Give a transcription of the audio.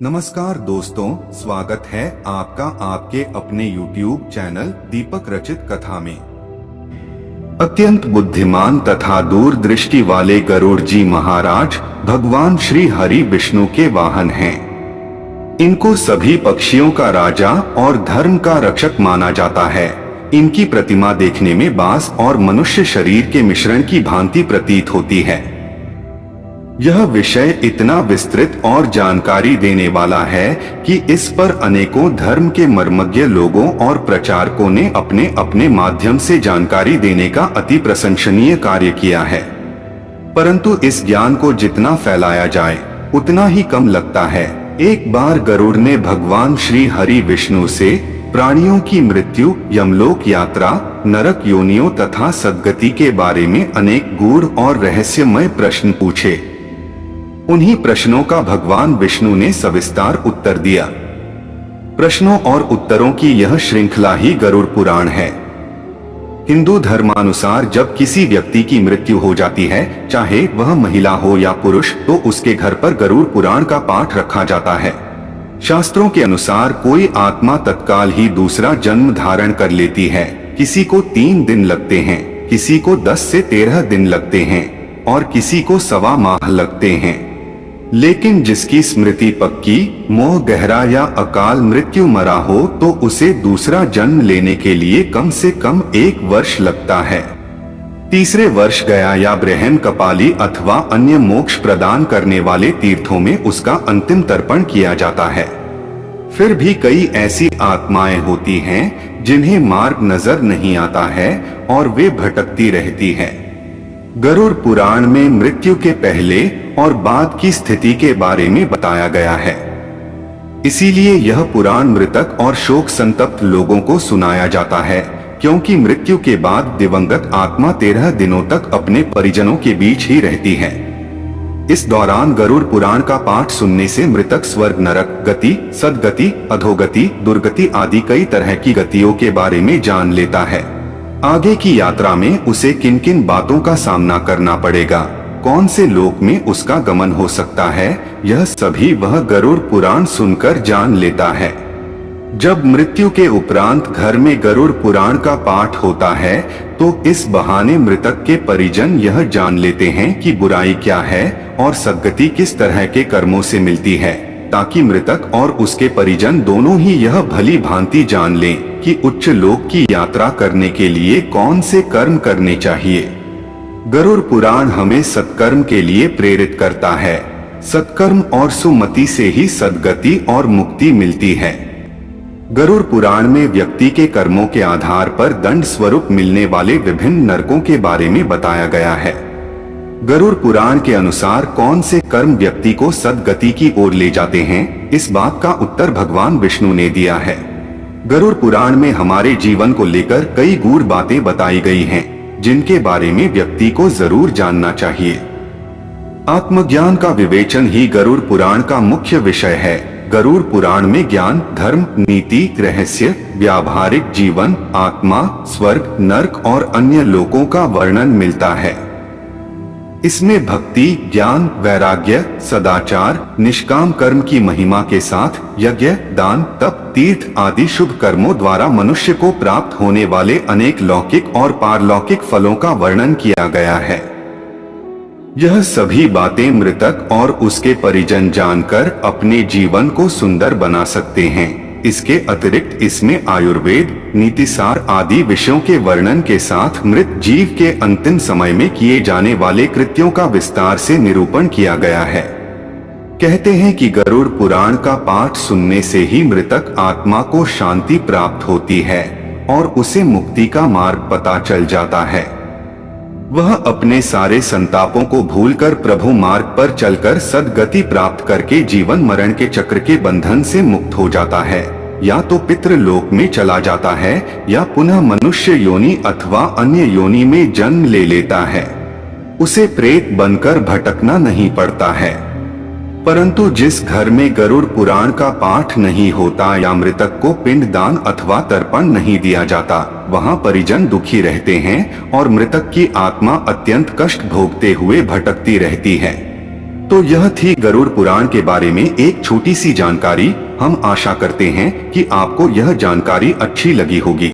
नमस्कार दोस्तों, स्वागत है आपका आपके अपने YouTube चैनल दीपक रचित कथा में। अत्यंत बुद्धिमान तथा दूरदृष्टि वाले गरुड़ जी महाराज भगवान श्री हरि विष्णु के वाहन हैं। इनको सभी पक्षियों का राजा और धर्म का रक्षक माना जाता है। इनकी प्रतिमा देखने में बांस और मनुष्य शरीर के मिश्रण की भांति प्रतीत होती है। यह विषय इतना विस्तृत और जानकारी देने वाला है कि इस पर अनेकों धर्म के मर्मज्ञ लोगों और प्रचारकों ने अपने अपने माध्यम से जानकारी देने का अति प्रशंसनीय कार्य किया है। परंतु इस ज्ञान को जितना फैलाया जाए उतना ही कम लगता है। एक बार गरुड़ ने भगवान श्री हरि विष्णु से प्राणियों की मृत्यु, यमलोक यात्रा, नरक योनियों तथा सद्गति के बारे में अनेक गूढ़ और रहस्यमय प्रश्न पूछे। उन्हीं प्रश्नों का भगवान विष्णु ने सविस्तार उत्तर दिया। प्रश्नों और उत्तरों की यह श्रृंखला ही गरुड़ पुराण है। हिंदू धर्मानुसार जब किसी व्यक्ति की मृत्यु हो जाती है, चाहे वह महिला हो या पुरुष, तो उसके घर पर गरुड़ पुराण का पाठ रखा जाता है। शास्त्रों के अनुसार कोई आत्मा तत्काल ही दूसरा जन्म धारण कर लेती है। किसी को 3 दिन लगते हैं, किसी को 10 से 13 दिन लगते हैं और किसी को 1.25 माह लगते हैं। लेकिन जिसकी स्मृति पक्की, मोह गहरा या अकाल मृत्यु मरा हो, तो उसे दूसरा जन्म लेने के लिए कम से कम 1 वर्ष लगता है। तीसरे वर्ष गया या ब्रह्म कपाली अथवा अन्य मोक्ष प्रदान करने वाले तीर्थों में उसका अंतिम तर्पण किया जाता है। फिर भी कई ऐसी आत्माएं होती हैं जिन्हें मार्ग नजर नहीं आता है और वे भटकती रहती है। गरुड़ पुराण में मृत्यु के पहले और बाद की स्थिति के बारे में बताया गया है। इसीलिए यह पुराण मृतक और शोक संतप्त लोगों को सुनाया जाता है, क्योंकि मृत्यु के बाद दिवंगत आत्मा 13 दिनों तक अपने परिजनों के बीच ही रहती है। इस दौरान गरुड़ पुराण का पाठ सुनने से मृतक स्वर्ग, नरक गति, सद्गति, अधोगति, दुर्गति आदि कई तरह की गतियों के बारे में जान लेता है। आगे की यात्रा में उसे किन किन बातों का सामना करना पड़ेगा, कौन से लोक में उसका गमन हो सकता है, यह सभी वह गरुड़ पुराण सुनकर जान लेता है। जब मृत्यु के उपरांत घर में गरुड़ पुराण का पाठ होता है तो इस बहाने मृतक के परिजन यह जान लेते हैं कि बुराई क्या है और सद्गति किस तरह के कर्मों से मिलती है, ताकि मृतक और उसके परिजन दोनों ही यह भली भांति जान लें कि उच्च लोक की यात्रा करने के लिए कौन से कर्म करने चाहिए। गरुड़ पुराण हमें सत्कर्म के लिए प्रेरित करता है। सत्कर्म और सुमति से ही सद्गति और मुक्ति मिलती है। गरुड़ पुराण में व्यक्ति के कर्मों के आधार पर दंड स्वरूप मिलने वाले विभिन्न नरकों के बारे में बताया गया है। गरुड़ पुराण के अनुसार कौन से कर्म व्यक्ति को सद्गति की ओर ले जाते हैं, इस बात का उत्तर भगवान विष्णु ने दिया है। गरुड़ पुराण में हमारे जीवन को लेकर कई गूढ़ बातें बताई गई हैं, जिनके बारे में व्यक्ति को जरूर जानना चाहिए। आत्मज्ञान का विवेचन ही गरुड़ पुराण का मुख्य विषय है। गरुड़ पुराण में ज्ञान, धर्म, नीति, रहस्य, व्यावहारिक जीवन, आत्मा, स्वर्ग, नरक और अन्य लोकों का वर्णन मिलता है। इसमें भक्ति, ज्ञान, वैराग्य, सदाचार, निष्काम कर्म की महिमा के साथ यज्ञ, दान, तप, तीर्थ आदि शुभ कर्मों द्वारा मनुष्य को प्राप्त होने वाले अनेक लौकिक और पारलौकिक फलों का वर्णन किया गया है। यह सभी बातें मृतक और उसके परिजन जानकर अपने जीवन को सुंदर बना सकते हैं। इसके अतिरिक्त इसमें आयुर्वेद, नीतिसार आदि विषयों के वर्णन के साथ मृत जीव के अंतिम समय में किए जाने वाले कृत्यों का विस्तार से निरूपण किया गया है। कहते हैं कि गरुड़ पुराण का पाठ सुनने से ही मृतक आत्मा को शांति प्राप्त होती है और उसे मुक्ति का मार्ग पता चल जाता है। वह अपने सारे संतापों को भूलकर प्रभु मार्ग पर चलकर सद्गति प्राप्त करके जीवन मरण के चक्र के बंधन से मुक्त हो जाता है। या तो पितृलोक में चला जाता है या पुनः मनुष्य योनि अथवा अन्य योनि में जन्म ले लेता है। उसे प्रेत बनकर भटकना नहीं पड़ता है। परंतु जिस घर में गरुड़ पुराण का पाठ नहीं होता या मृतक को पिंडदान अथवा तर्पण नहीं दिया जाता, वहां परिजन दुखी रहते हैं और मृतक की आत्मा अत्यंत कष्ट भोगते हुए भटकती रहती है। तो यह थी गरुड़ पुराण के बारे में एक छोटी सी जानकारी। हम आशा करते हैं कि आपको यह जानकारी अच्छी लगी होगी।